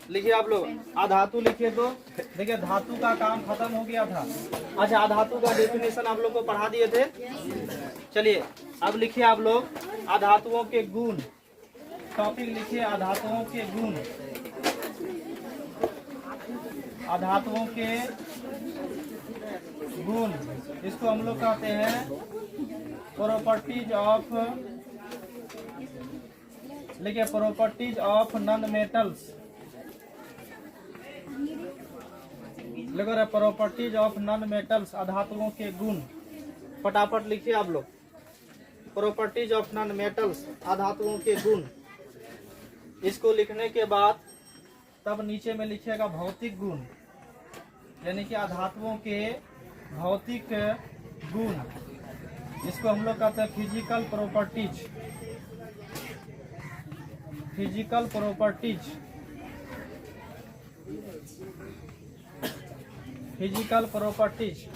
लिखिए आप लोग, अधातु लिखिए तो देखिए धातु का काम खत्म हो गया था। अच्छा, अधातु का डेफिनेशन आप लोग को पढ़ा दिए थे। चलिए अब लिखिए आप लोग अधातुओं के गुण। टॉपिक लिखिए अधातुओं के गुण। अधातुओं के गुण, इसको हम लोग कहते हैं प्रॉपर्टीज ऑफ, लिखिए प्रॉपर्टीज ऑफ नॉन मेटल्स। लिखो प्रॉपर्टीज ऑफ नॉन मेटल्स, अधातुओं के गुण। फटाफट लिखिए आप लोग, प्रॉपर्टीज ऑफ नॉन मेटल्स, अधातुओं के गुण। इसको लिखने के बाद तब नीचे में लिखिएगा भौतिक गुण, यानी कि अधातुओं के भौतिक गुण। इसको हम लोग कहते हैं physical properties. Physical properties, physical properties,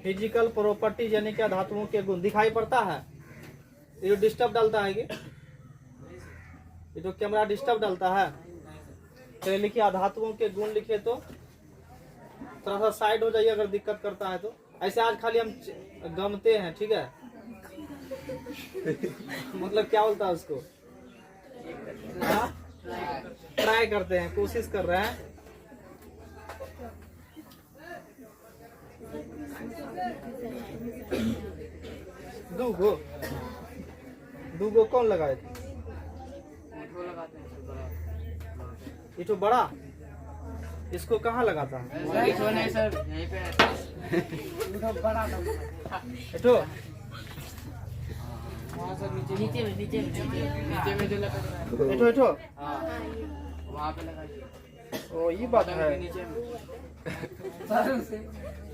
physical properties यानी कि धातुओं के गुण। दिखाई पड़ता है? ये जो डिस्टर्ब डालता है, ये जो कैमरा डिस्टर्ब डालता है। तो लिखिए धातुओं के गुण लिखिए तो थोड़ा सा साइड हो जाइए अगर दिक्कत करता है तो। ऐसे आज खाली हम गमते हैं, ठीक है? मतलब क्या बोलता है उसको, ट्राई करते हैं, कोशिश कर रहे हैं। दूगो कौन लगाए थे? ये तो बड़ा, इसको कहाँ लगाता है? वहाँ पे लगाइए। ओ ये बात है,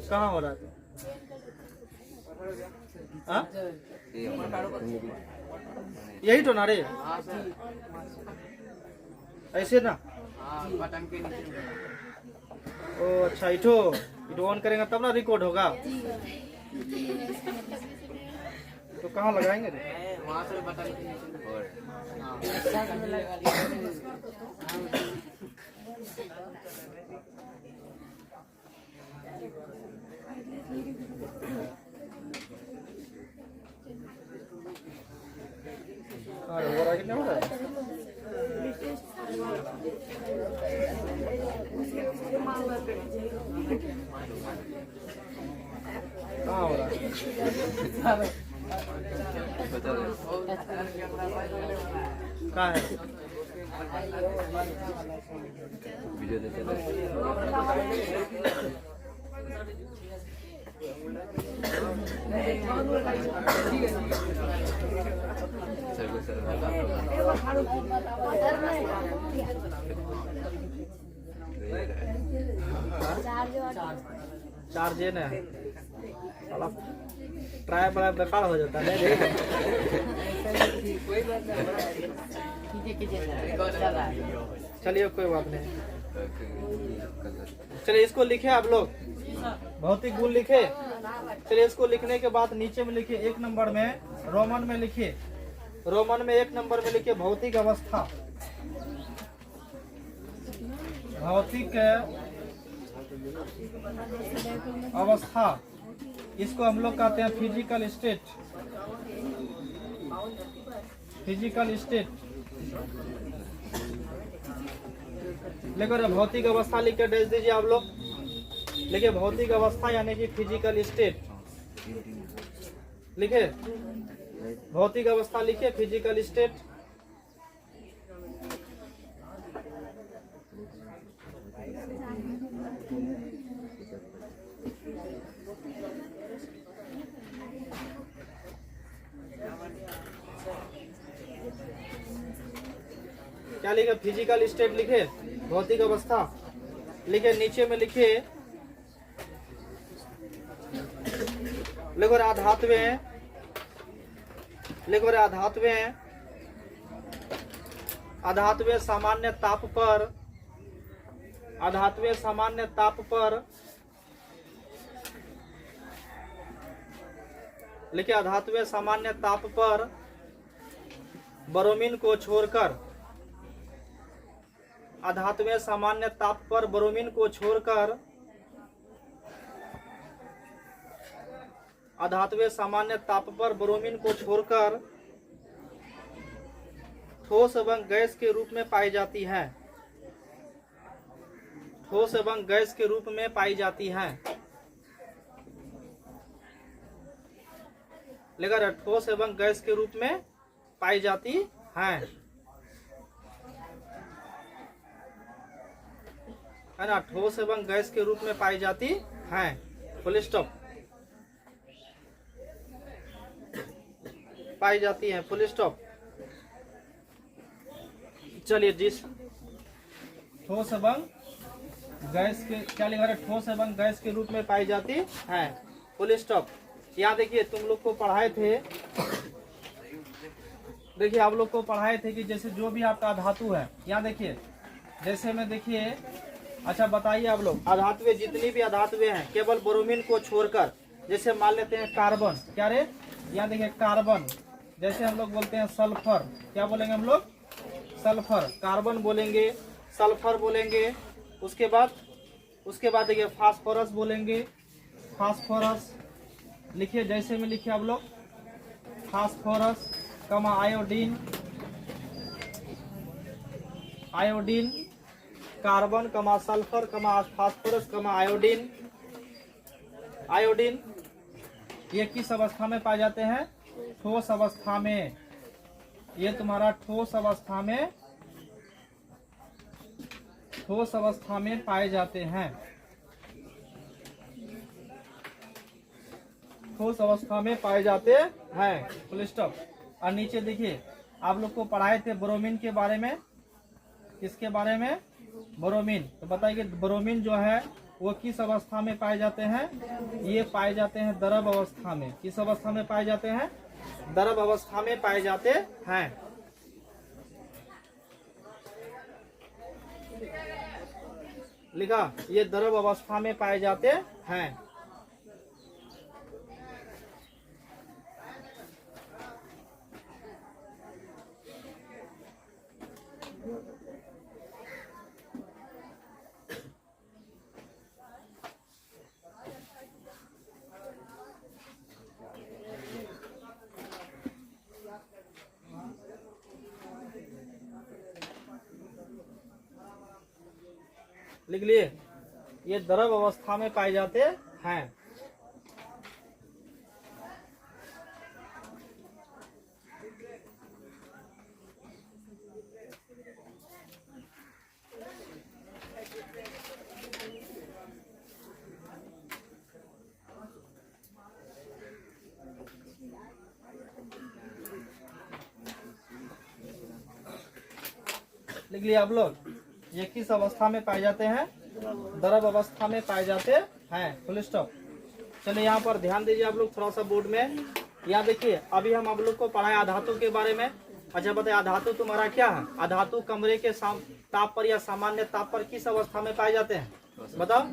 कहाँ हो रहा है? यही तो ना रे, ऐसे ना। बटन के नीचे। ओ अच्छा, इठो ऑन करेंगे तब ना रिकॉर्ड होगा। तो कहाँ लगाएंगे रे? वहाँ से बटन के नीचे। हो रहा है कि नहीं हो रहा है? कहाँ हो रहा है? कहाँ है? वीडियो देते चार्ज है ना, ट्राई बड़ा बेकार हो जाता है। चलिए कोई बात नहीं। चलिए इसको लिखे आप लोग, भौतिक गुण लिखे। चलिए इसको लिखने के बाद नीचे में लिखिए 1 नंबर में, रोमन में लिखिए, रोमन में 1 नंबर में लिखिए भौतिक अवस्था। भौतिक अवस्था, इसको हम लोग कहते हैं फिजिकल स्टेट। फिजिकल स्टेट लेकर भौतिक अवस्था लिख के भेज दीजिए आप लोग। लिखे भौतिक अवस्था यानी कि फिजिकल स्टेट। लिखे भौतिक अवस्था, लिखे फिजिकल स्टेट। क्या लिखे? फिजिकल स्टेट लिखे, भौतिक अवस्था लिखे। नीचे में लिखे लिखो आधात्वे, लिखो आधात्वे, आधात्वे सामान्य ताप पर, आधात्वे सामान्य ताप पर लिखे, आधात्वे सामान्य ताप पर ब्रोमीन को छोड़कर, अधातुएं सामान्य ताप पर ब्रोमीन को छोड़कर अधातुएं सामान्य ताप पर ब्रोमीन को छोड़कर ठोस एवं गैस के रूप में पाई जाती है। ठोस एवं गैस के रूप में पाई जाती है। लेकर ठोस एवं गैस के रूप में पाई जाती है ना। ठोस एवं गैस के रूप में पाई जाती है। Full stop. पाई जाती है। Full stop. चलिए जिस ठोस एवं गैस के क्या लिखा है? ठोस एवं गैस के रूप में पाई जाती है। Full stop. यहाँ देखिए तुम लोग को पढ़ाए थे, देखिए आप लोग को पढ़ाए थे कि जैसे जो भी आपका धातु है, यहाँ देखिए जैसे में देखिए, अच्छा बताइए आप लोग, अधातुएं जितनी भी अधातुएं हैं केवल ब्रोमीन को छोड़कर, जैसे मान लेते हैं कार्बन, क्या रे, यहाँ देखिए कार्बन, जैसे हम लोग बोलते हैं सल्फर, क्या बोलेंगे हम लोग? सल्फर। कार्बन बोलेंगे, सल्फर बोलेंगे। उसके बाद देखिए फास्फोरस बोलेंगे। फास्फोरस लिखिए, जैसे में लिखिए आप लोग, फास्फोरस कमा आयोडीन, आयोडीन, कार्बन कमा सल्फर कमा फास्फोरस कमा आयोडीन। आयोडीन ये किस अवस्था में पाए जाते हैं? ठोस अवस्था में। ये तुम्हारा ठोस अवस्था में, ठोस अवस्था में पाए जाते हैं। ठोस अवस्था में पाए जाते हैं। Full stop. और नीचे देखिए आप लोग को पढ़ाए थे ब्रोमीन के बारे में। किसके बारे में? ब्रोमीन। तो बताइए ब्रोमीन जो है वो किस अवस्था में पाए जाते हैं? ये पाए जाते हैं द्रव अवस्था में। किस अवस्था में पाए जाते हैं? द्रव अवस्था में पाए जाते हैं। लिखा, ये द्रव अवस्था में पाए जाते हैं। लिख लिए, ये द्रव अवस्था में पाए जाते हैं। लिख लिया आप लोग, ये किस अवस्था में पाए जाते हैं? द्रव अवस्था में पाए जाते हैं। Full stop. चलिए यहाँ पर ध्यान दीजिए आप लोग थोड़ा सा बोर्ड में। यहाँ देखिए अभी हम आप लोग को पढ़ाए अधातु के बारे में। अच्छा बताइए अधातु तुम्हारा क्या है? अधातु कमरे के ताप पर या सामान्य ताप पर किस अवस्था में पाए जाते हैं? बताओ,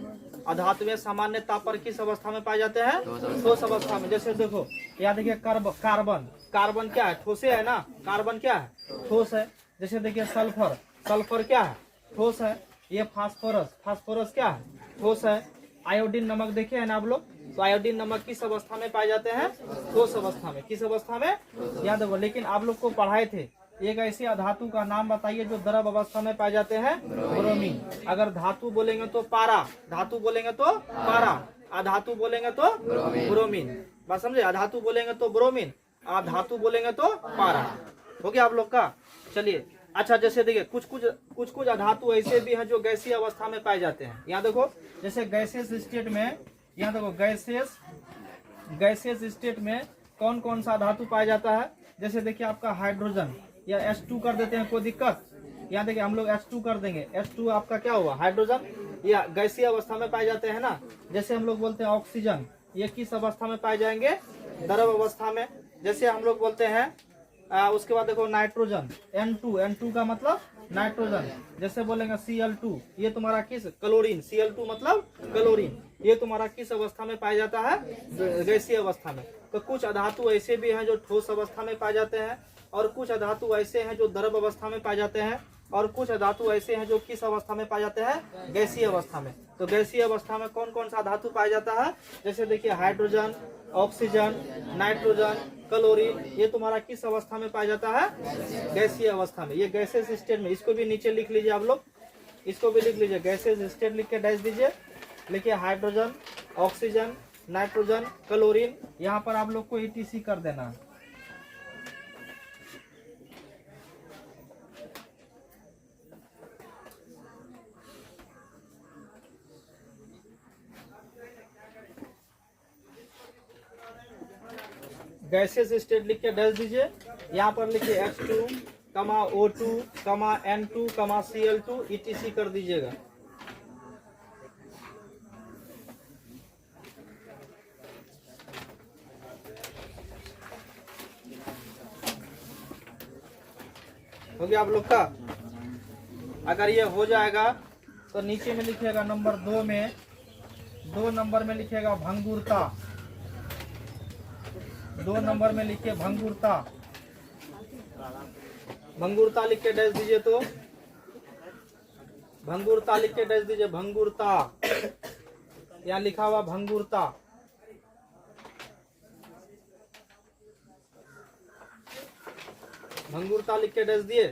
अधातु में सामान्य ताप पर किस अवस्था में पाए जाते हैं? ठोस अवस्था में। जैसे देखो यहाँ देखिए कार्बन, कार्बन क्या है? ठोसे है ना। कार्बन क्या है? ठोस है। जैसे देखिए सल्फर, सल्फर क्या है? ठोस है। ये फास्फोरस, फास्फोरस क्या है? ठोस है। आयोडीन नमक देखे है ना आप लोग, तो आयोडीन नमक किस अवस्था में पाए जाते हैं? ठोस अवस्था में। किस अवस्था में? याद रखो। लेकिन आप लोग को पढ़ाए थे एक ऐसी अधातु का नाम बताइए जो द्रव अवस्था में पाए जाते हैं? ब्रोमीन। अगर धातु बोलेंगे तो पारा, धातु बोलेंगे तो पारा, अधातु बोलेंगे तो ब्रोमीन। बात समझे? अधातु बोलेंगे तो ब्रोमीन, अधातु बोलेंगे तो पारा। हो गया आप लोग का? चलिए अच्छा, जैसे देखिए कुछ अधातु ऐसे भी हैं जो गैसीय अवस्था में पाए जाते हैं। यहाँ देखो जैसे गैसेस स्टेट में, यहाँ देखो गैसेस स्टेट में कौन कौन सा धातु पाया जाता है? जैसे देखिए आपका हाइड्रोजन, या H2 कर देते हैं, कोई दिक्कत? यहाँ देखिए हम लोग H2 कर देंगे। H2 आपका क्या हुआ? हाइड्रोजन। या गैसीय अवस्था में पाए जाते हैं ना। जैसे हम लोग बोलते हैं ऑक्सीजन, ये किस अवस्था में पाए जाएंगे? द्रव अवस्था में। जैसे हम लोग बोलते हैं उसके बाद देखो नाइट्रोजन, N2 का मतलब नाइट्रोजन। जैसे बोलेंगे Cl2, ये तुम्हारा किस? क्लोरीन। Cl2 मतलब क्लोरीन। ये तुम्हारा किस अवस्था में पाया जाता है? गैसीय अवस्था में। तो कुछ अधातु ऐसे भी हैं जो ठोस अवस्था में पाए जाते हैं, और कुछ अधातु ऐसे हैं जो द्रव अवस्था में पाए जाते हैं। और कुछ धातु ऐसे हैं जो किस अवस्था में पाए जाते हैं, गैसीय अवस्था में। तो गैसीय अवस्था में कौन कौन सा धातु पाया जाता है, जैसे देखिए हाइड्रोजन, ऑक्सीजन, नाइट्रोजन, क्लोरीन, ये तुम्हारा किस अवस्था में पाया जाता है, गैसीय अवस्था में। ये गैसेस स्टेट में, इसको भी नीचे लिख लीजिए आप लोग, इसको भी लिख लीजिए, गैसेस स्टेट लिख के डैश दीजिए, लिखिए हाइड्रोजन, ऑक्सीजन, नाइट्रोजन, क्लोरीन, यहाँ पर आप लोग को ETC कर देना है। गैसेस स्टेट लिख के डैश दीजिए, यहाँ पर लिखिए H2, O2, N2, Cl2, ETC कर दीजिएगा। हो गया आप लोग का। अगर ये हो जाएगा तो नीचे में लिखिएगा नंबर 2 में, 2 नंबर में लिखिएगा भंगुरता, 2 नंबर में लिखिए भंगुरता। भंगुरता लिख के डैश दीजिए, तो भंगुरता लिख के डैश दीजिए, भंगुरता, यहाँ लिखा हुआ भंगुरता। भंगुरता लिख के डैश दिए,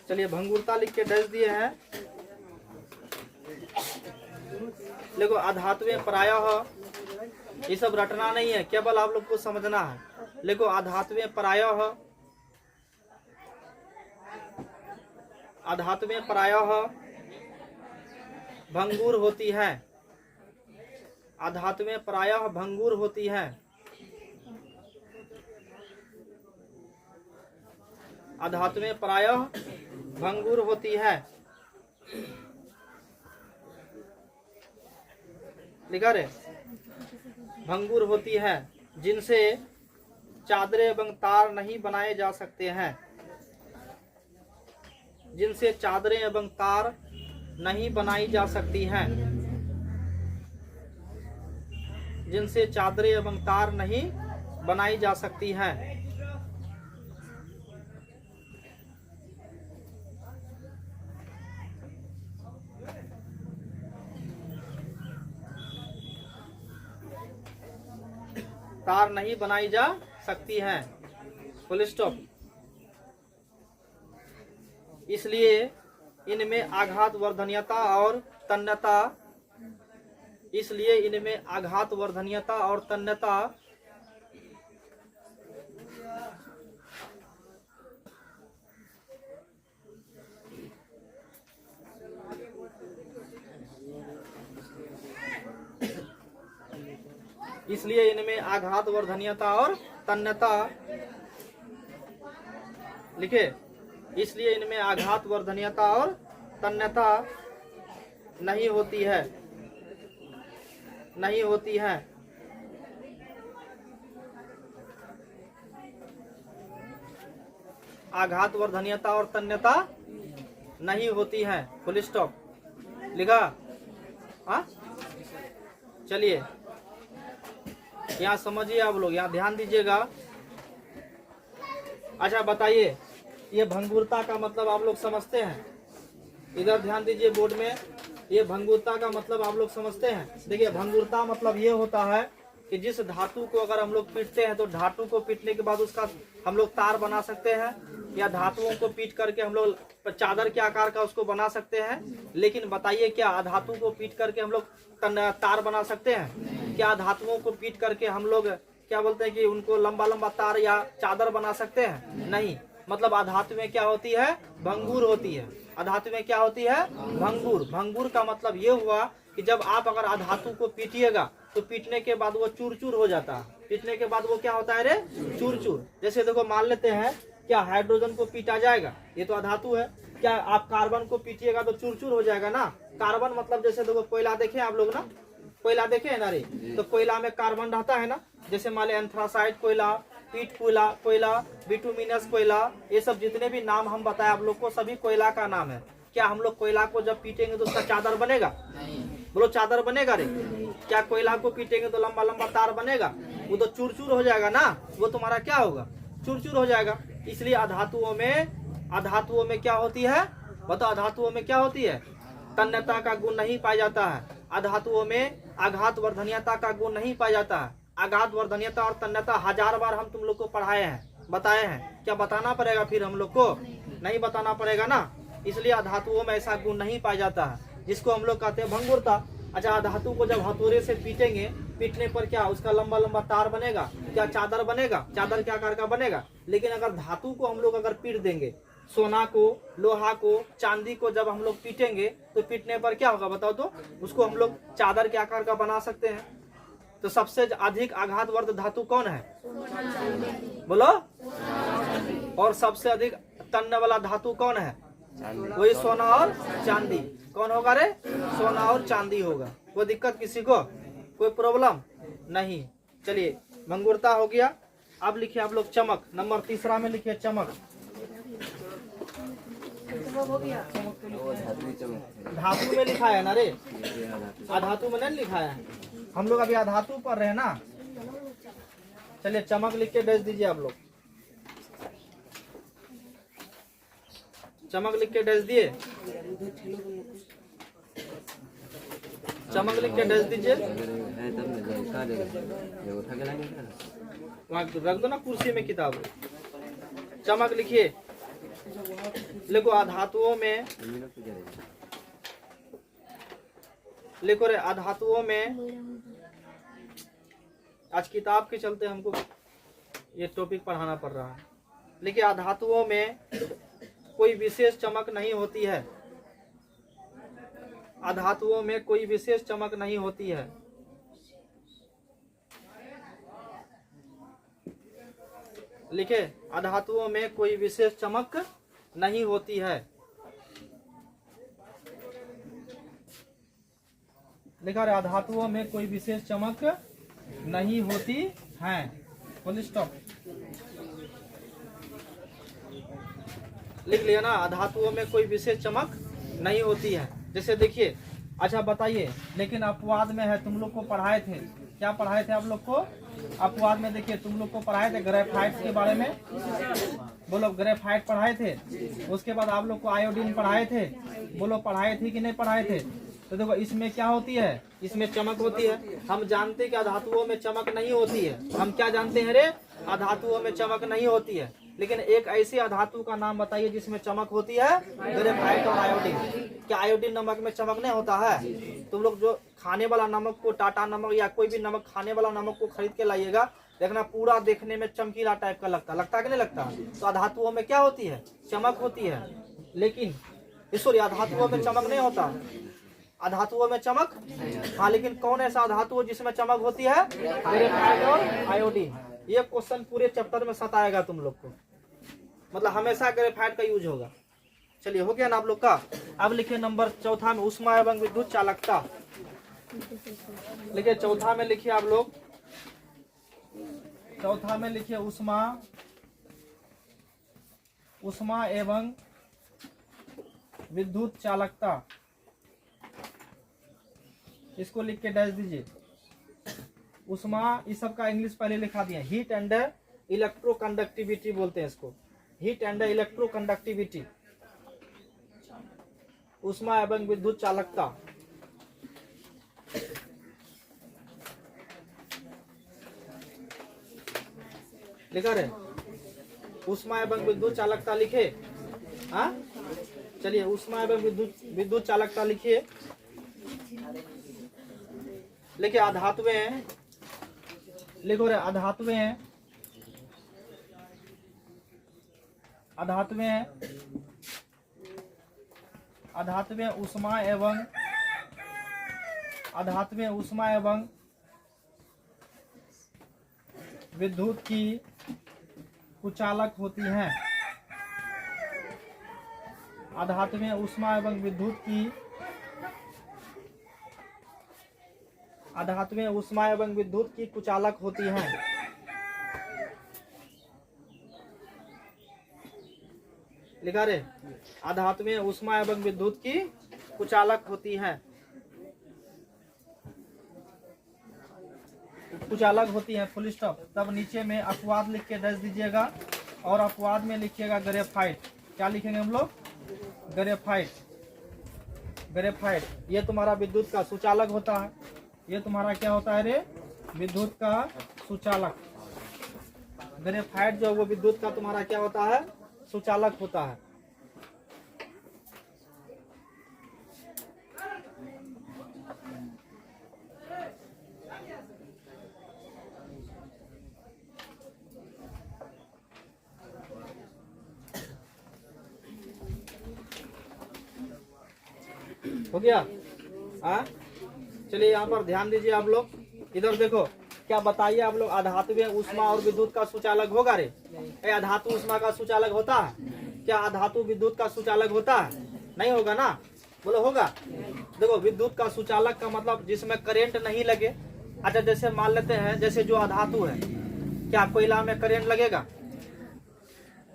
चलिए भंगुरता लिख के डैश दिए हैं। देखो अधातुएं प्रायः, ये सब रटना नहीं है, केवल आप लोग को समझना है। देखो अधातुएं प्रायः, अधातुएं प्रायः भंगुर होती है, अधातुएं प्रायः भंगुर होती है, अधातुएं प्रायः भंगुर होती है। लिखा रे, भंगुर होती है, जिनसे चादरें एवं तार नहीं बनाए जा सकते हैं, जिनसे चादरें एवं तार नहीं बनाई जा सकती हैं, जिनसे चादरें एवं तार नहीं बनाई जा सकती हैं। तार नहीं बनाई जा सकती हैं, फुल स्टॉप। इसलिए इनमें आघात वर्धनीयता और तन्यता, इसलिए इनमें आघात वर्धनीयता और तन्यता इसलिए इनमें आघात वर्धनीयता और तन्यता, लिखे, इसलिए इनमें आघात वर्धनीयता और तन्यता नहीं होती है, नहीं होती है। आघात वर्धनीयता और तन्यता नहीं होती है, फुल स्टॉप। लिखा? हाँ, चलिए यहाँ समझिए आप लोग, यहाँ ध्यान दीजिएगा। अच्छा बताइए, ये भंगुरता का मतलब आप लोग समझते हैं? इधर ध्यान दीजिए बोर्ड में, ये भंगुरता का मतलब आप लोग समझते हैं? देखिए भंगुरता मतलब ये होता है कि जिस धातु को अगर हम लोग पीटते हैं तो धातु को पीटने के बाद उसका हम लोग तार बना सकते हैं, या धातुओं को पीट करके हम लोग चादर के आकार का उसको बना सकते हैं। लेकिन बताइए क्या अधातु को पीट करके हम लोग तार बना सकते हैं? क्या धातुओं को पीट करके हम लोग क्या बोलते हैं कि उनको लंबा लंबा तार या चादर बना सकते हैं? नहीं। मतलब अधातु में क्या होती है? भंगुर होती है। अधातु में क्या होती है? भंगुर। भंगुर का मतलब ये हुआ कि जब आप अगर अधातु को पीटिएगा तो पीटने के बाद वो चूर चूर हो जाता है। पीटने के बाद वो क्या होता है रे? चूर चूर। जैसे देखो मान लेते हैं, क्या हाइड्रोजन को पीटा जाएगा? ये तो अधातु है। क्या आप कार्बन को पीटिएगा तो चूर चूर हो जाएगा ना? कार्बन मतलब जैसे देखो कोयला देखे आप लोग ना, कोयला देखे है ना रे? तो कोयला में कार्बन रहता है ना। जैसे मान ले एंथ्रासाइड कोयला, पीट कोयला, बिटुमिनस कोयला, ये सब जितने भी नाम हम बताए आप लोग को सभी कोयला का नाम है। क्या हम लोग कोयला को जब पीटेंगे तो उसका चादर बनेगा? बोलो चादर बनेगा रे? क्या कोयला को पीटेंगे तो लंबा लंबा तार बनेगा? वो तो चूर चूर हो जाएगा ना। वो तुम्हारा क्या होगा? चूर चूर हो जाएगा। इसलिए अधातुओं में क्या होती है, बताओ अधातुओं में क्या होती है, तन्यता का गुण नहीं पाया जाता है। अधातुओं में आघात वर्धनीयता का गुण नहीं पाया जाता है। आघात वर्धनीयता और तन्यता 1000 बार हम तुम लोग को पढ़ाए हैं, बताए हैं। क्या बताना पड़ेगा फिर हम लोग को? नहीं बताना पड़ेगा ना। इसलिए अधातुओं में ऐसा गुण नहीं पाया जाता है, जिसको हम लोग कहते हैं भंगुरता। अच्छा, धातु को जब हथौड़े से पीटेंगे, पीटने पर क्या उसका लंबा लंबा तार बनेगा, क्या चादर बनेगा, चादर क्या आकार का बनेगा। लेकिन अगर धातु को हम लोग अगर पीट देंगे, सोना को, लोहा को, चांदी को जब हम लोग पीटेंगे तो पीटने पर क्या होगा बताओ तो? उसको हम लोग चादर के आकार का बना सकते हैं। तो सबसे अधिक आघातवर्ध धातु कौन है? बोलो। और सबसे अधिक तन्य वाला धातु कौन है? वही सोना और चांदी। कौन होगा रे? सोना और चांदी होगा। कोई दिक्कत किसी को? कोई प्रॉब्लम नहीं। चलिए, भंगुरता हो गया। अब लिखिए आप लोग चमक। नंबर 3 में लिखिए चमक। धातु में लिखा है ना रे, अधातु में नहीं लिखा है। हम लोग अभी अधातु पढ़ रहे हैं ना। चलिए चमक लिख के डैश दीजिए आप लोग। चमक लिख के डैश दिए, चमक लिख के डैश दीजिए। वहाँ रख दो ना कुर्सी में किताब। चमक लिखिए। लिखो अधातुओं में, लिखो रे अधातुओं में। आज किताब के चलते हमको ये टॉपिक पढ़ाना पड़ रहा है। लेकिन अधातुओं में कोई विशेष चमक नहीं होती है। अधातुओं में कोई विशेष चमक नहीं होती है। लिखे, अधातुओं में कोई विशेष चमक नहीं होती है। लिखा रहे अधातुओं में कोई विशेष चमक नहीं होती है। Full stop. लिख लिया ना, अधातुओं में कोई विशेष चमक नहीं होती है। जैसे देखिए, अच्छा बताइए, लेकिन अपवाद में है। तुम लोग को पढ़ाए थे, क्या पढ़ाए थे आप लोग को? अपवाद में देखिए तुम लोग को पढ़ाए थे ग्रेफाइट के बारे में। बोलो, ग्रेफाइट पढ़ाए थे। उसके बाद आप लोग को आयोडीन पढ़ाए थे। बोलो, पढ़ाए थे कि नहीं पढ़ाए थे? तो देखो इसमें क्या होती है, इसमें चमक होती है। हम जानते हैं कि अधातुओं में चमक नहीं होती है। हम क्या जानते हैं रे? अधातुओं में चमक नहीं होती है। लेकिन एक ऐसी अधातु का नाम बताइए जिसमें चमक होती है, ग्रेफाइट और आयोडीन। क्या आयोडीन नमक में चमक नहीं होता है? तुम लोग जो खाने वाला नमक को, टाटा नमक या कोई भी नमक, खाने वाला नमक को खरीद के लाइएगा, देखना पूरा देखने में चमकीला टाइप का लगता है कि नहीं लगता? तो अधातुओं में क्या होती है? चमक होती है। लेकिन सॉरी, अधातुओं में चमक नहीं होता। अधातुओं में चमक, हाँ, लेकिन कौन ऐसा धातु है जिसमें चमक होती है? ग्रेफाइट और आयोडीन। ये क्वेश्चन पूरे चैप्टर में सताएगा तुम लोग को। मतलब हमेशा ग्रेफाइट का यूज होगा। चलिए, हो गया ना आप लोग का? अब लिखिए नंबर 4 में ऊष्मा एवं विद्युत चालकता। लिखिए चौथा में लिखिए आप लोग, चौथा में लिखिए ऊष्मा एवं विद्युत चालकता। इसको लिख के डैश दीजिए। ऊष्मा, इस सब का इंग्लिश पहले लिखा दिया। हीट एंड इलेक्ट्रोकंडक्टिविटी बोलते हैं इसको। हीट एंड इलेक्ट्रोकंडक्टिविटी, ऊष्मा एवं विद्युत चालकता। लिखा रहे ऊष्मा एवं विद्युत चालकता लिखे। हाँ, चलिए ऊष्मा एवं विद्युत चालकता लिखिए। लिखिए अधातुएं, लिखो रे अधातुएं, अधातुएं, अधातुएं ऊष्मा एवं, अधातुएं ऊष्मा एवं विद्युत की कुचालक होती हैं। अधातुएं ऊष्मा एवं विद्युत की, अधातुएं ऊष्मा एवं विद्युत की कुचालक होती हैं। लिखा रे, अधातुएं ऊष्मा एवं विद्युत की कुचालक होती हैं। कुचालक होती हैं, फुल स्टॉप। तब नीचे में अपवाद लिख के दस दीजिएगा। और अपवाद में लिखिएगा ग्रेफाइट। क्या लिखेंगे हम लोग? ग्रेफाइट। ग्रेफाइट ये तुम्हारा विद्युत का सुचालक होता है। ये तुम्हारा क्या होता है रे? विद्युत का सुचालक। ग्रेफाइट जो वो विद्युत का तुम्हारा क्या होता है? सुचालक होता है। हो गया? चलिए यहाँ पर ध्यान दीजिए आप लोग, इधर देखो। क्या बताइए आप लोग, अधातुवीय ऊष्मा और विद्युत का सुचालक होगा रे? अधातु ऊष्मा का सुचालक होता है क्या? अधातु विद्युत का सुचालक होता है? नहीं होगा ना, बोलो होगा? देखो विद्युत का सुचालक का मतलब जिसमें करंट नहीं लगे। अच्छा जैसे मान लेते हैं, जैसे जो अधातु है, क्या कोयला में करंट लगेगा?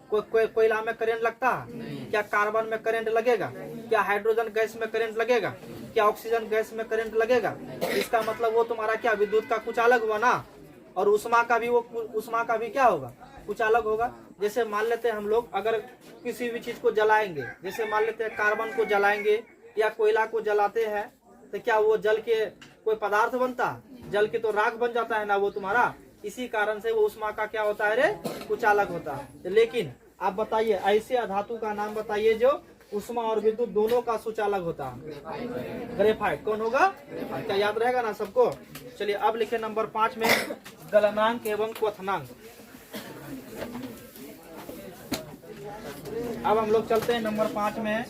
कोयला में करंट लगता है क्या? कार्बन में करंट लगेगा क्या? हाइड्रोजन गैस में करंट लगेगा क्या? ऑक्सीजन गैस में करंट लगेगा? इसका मतलब वो तुम्हारा क्या विद्युत का कुचालक हुआ ना। और ऊष्मा का भी, वो ऊष्मा का भी क्या होगा? कुचालक होगा। जैसे मान लेते हैं हम लोग अगर किसी भी चीज को जलाएंगे, जैसे मान लेते हैं कार्बन को जलाएंगे या कोयला को जलाते हैं, तो क्या वो जल के कोई पदार्थ बनता है? जल के तो राख बन जाता है ना वो तुम्हारा। इसी कारण से वो ऊष्मा का क्या होता है रे? कुचालक होता है। लेकिन आप बताइए ऐसे अधातु का नाम बताइए जो ऊष्मा और विद्युत दोनों का सुचालक होता है। ग्रेफाइट। कौन होगा? क्या याद रहेगा ना सबको? चलिए अब लिखे नंबर 5 में गलनांक एवं क्वथनांक। अब हम लोग चलते हैं नंबर 5 में।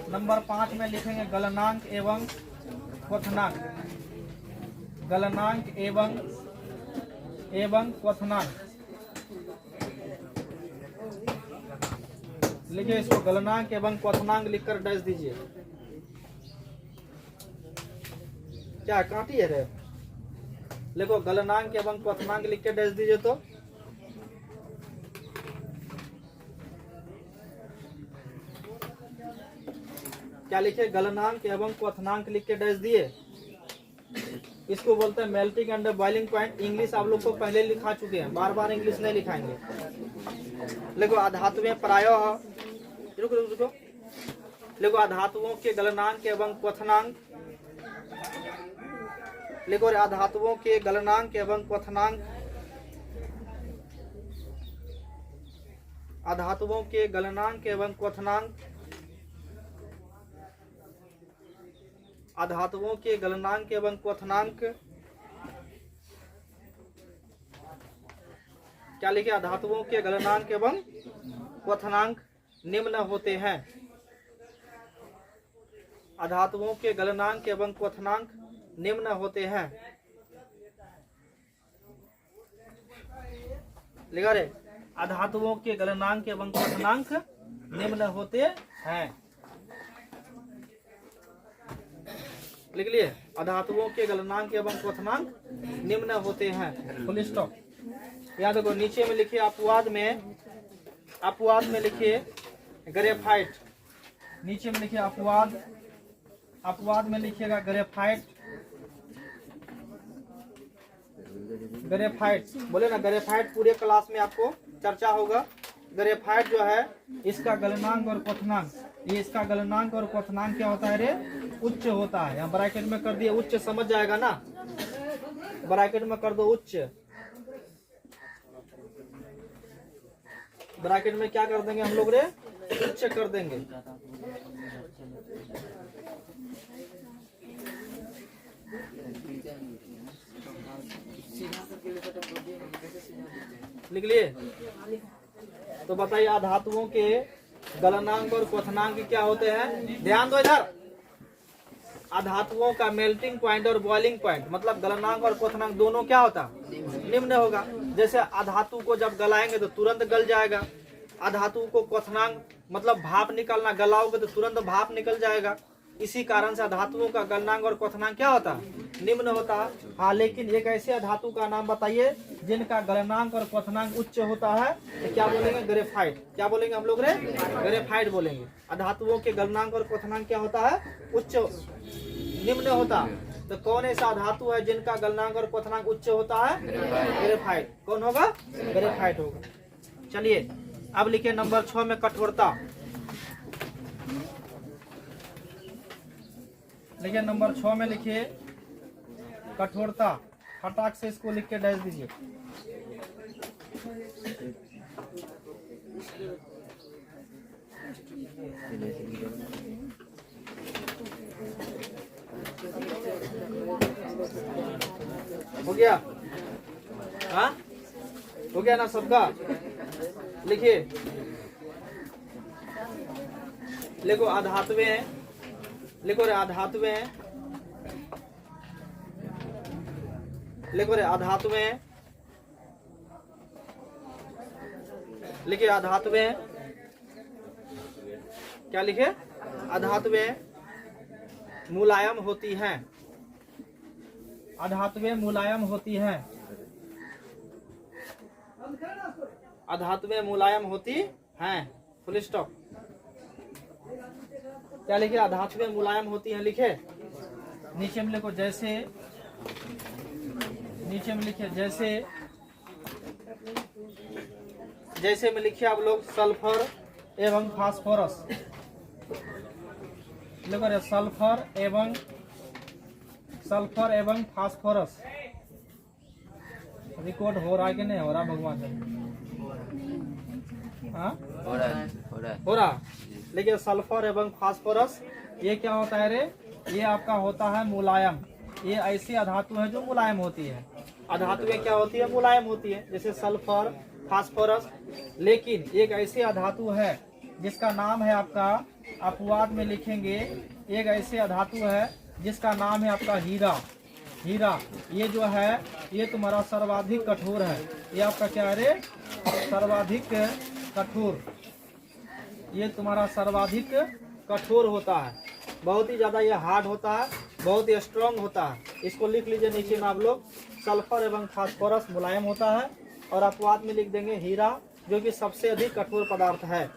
नंबर 5 में लिखेंगे गलनांक एवं क्वथनांक। गलनांक एवं क्वथनांक। लिखिए इसको, गलनांक एवं क्वथनांक लिखकर डैश दीजिए। क्या काटी है रे? लिखो गलनांक एवं क्वथनांक लिख के डैश दीजिए। तो क्या लिखे? गलनांक एवं क्वथनांक लिख के डैश दिए। इसको बोलते हैं melting and boiling point. English आप लोग को पहले लिखा चुके हैं, बार बार इंग्लिश नहीं लिखाएंगे। देखो अधातुएं प्रायः, रुको, देखो अधातुओं के गलनांक एवं क्वथनांक। लिखो अधातुओं के गलनांक एवं क्वथनांक। अधातुओं के गलनांक एवं क्वथनांक। अधातुओं के गलनांक एवं क्वथनांक। क्या लिखे? अधातुओं के गलनांक एवं क्वथनांक निम्न होते हैं। अधातुओं के गलनांक एवं क्वथनांक निम्न होते हैं। लिखा रे? अधातुओं के गलनांक एवं क्वथनांक निम्न होते हैं। लिख लिए? अधातुओं के गलनांक एवं क्वथनांक निम्न होते हैं। Full stop. याद रखो। नीचे में लिखिए अपवाद में लिखिए ग्रेफाइट। नीचे में लिखिए अपवाद में लिखिएगा ग्रेफाइट। ग्रेफाइट बोले ना, ग्रेफाइट पूरे क्लास में आपको चर्चा होगा। ग्रेफाइट जो है इसका गलनांक और क्वथनांक, ये इसका गलनांक और क्वथनांक क्या होता है रे? उच्च होता है। यहाँ ब्रैकेट में कर दिए उच्च, समझ जाएगा ना। ब्रैकेट में कर दो उच्च। ब्रैकेट में क्या कर देंगे हम लोग रे? उच्च कर देंगे। लिख लिए? तो बताइए अधातुओं के गलनांक और क्वथनांक क्या होते हैं? ध्यान दो इधर। अधातुओं का मेल्टिंग पॉइंट और बॉइलिंग पॉइंट, मतलब गलनांक और क्वथनांक दोनों क्या होता? निम्न होगा। जैसे अधातु को जब गलाएंगे तो तुरंत गल जाएगा। अधातु को क्वथनांक मतलब भाप निकलना, गलाओगे तो तुरंत भाप निकल जाएगा। इसी कारण से अधातुओं का गलनांक और क्वथनांक क्या होता है? निम्न होता है। हाँ, लेकिन एक ऐसे अधातु का नाम बताइए जिनका गलनांक और क्वथनांक उच्च होता है, तो क्या बोलेंगे? ग्रेफाइट। क्या बोलेंगे हम लोग रे? ग्रेफाइट बोलेंगे। अधातुओं के गलनांक और क्वथनांक क्या होता है? उच्च, निम्न होता है। तो कौन ऐसा धातु है जिनका गलनांक और क्वथनांक उच्च होता है? ग्रेफाइट। कौन होगा? ग्रेफाइट होगा। चलिए अब लिखिए नंबर 6 में कठोरता। लिखिए नंबर 6 में लिखिए कठोरता। फटाक से इसको लिख के डैश दीजिए। हो गया? हाँ, हो गया ना सबका? लिखिए, लिखो अधात्वे, लिखो रे अधात्वे, लिखो रे अधात्वे, लिखिए अधात्वे, क्या लिखे? अधात्वे मुलायम होती हैं। अधात्वे मुलायम होती हैं। अधात्वे मुलायम होती हैं। Full stop. क्या लिखे? अधात्वे मुलायम होती हैं लिखे। नीचे में लिखो जैसे, नीचे में लिखिए जैसे, जैसे में लिखिए आप लोग सल्फर एवं फास्फोरस। लिखो रे सल्फर एवं फास्फोरस। रिकॉर्ड हो रहा है कि नहीं हो रहा भगवान से? हाँ, हो रहा। लेकिन सल्फर एवं फास्फोरस ये क्या होता है रे? ये आपका होता है मुलायम। ये ऐसी अधातु है जो मुलायम होती है। अधातुएं क्या होती है? मुलायम होती है, जैसे सल्फर, फास्फोरस। लेकिन एक ऐसी अधातु है जिसका नाम है आपका, अपवाद में लिखेंगे, एक ऐसी अधातु है जिसका नाम है आपका हीरा। हीरा ये जो है ये तुम्हारा सर्वाधिक कठोर है। ये आपका क्या है रे? सर्वाधिक कठोर। ये तुम्हारा सर्वाधिक कठोर होता है। बहुत ही ज्यादा ये हार्ड होता है, बहुत ही स्ट्रॉन्ग होता है। इसको लिख लीजिए नीचे में आप लोग, सल्फर एवं फास्फोरस मुलायम होता है। और अपवाद में लिख देंगे हीरा, जो कि सबसे अधिक कठोर पदार्थ है।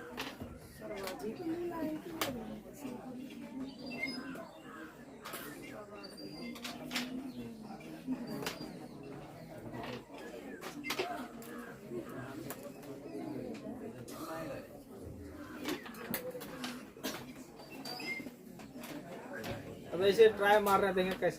अब ऐसे ट्राई मार रहे, देंगे कैसा